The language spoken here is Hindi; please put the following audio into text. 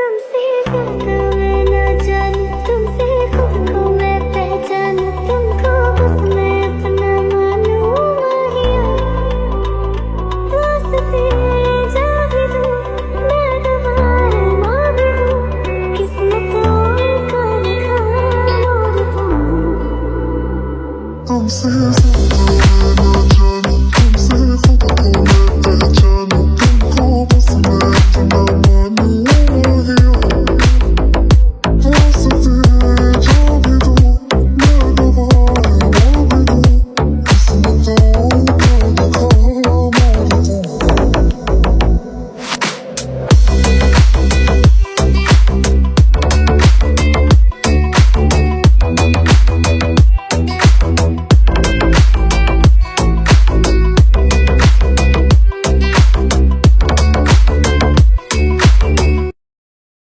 तुमसे ज्यादा मैं ना जानूं, तुमसे खुद को मैं पहचानूं, तुमको बस मैं अपना मानूं माहिया। दोस्ती जा भी दूं, मैं गवार मार भी दूं, किस्मत और का लिखा मोड़ दूं। तुमसे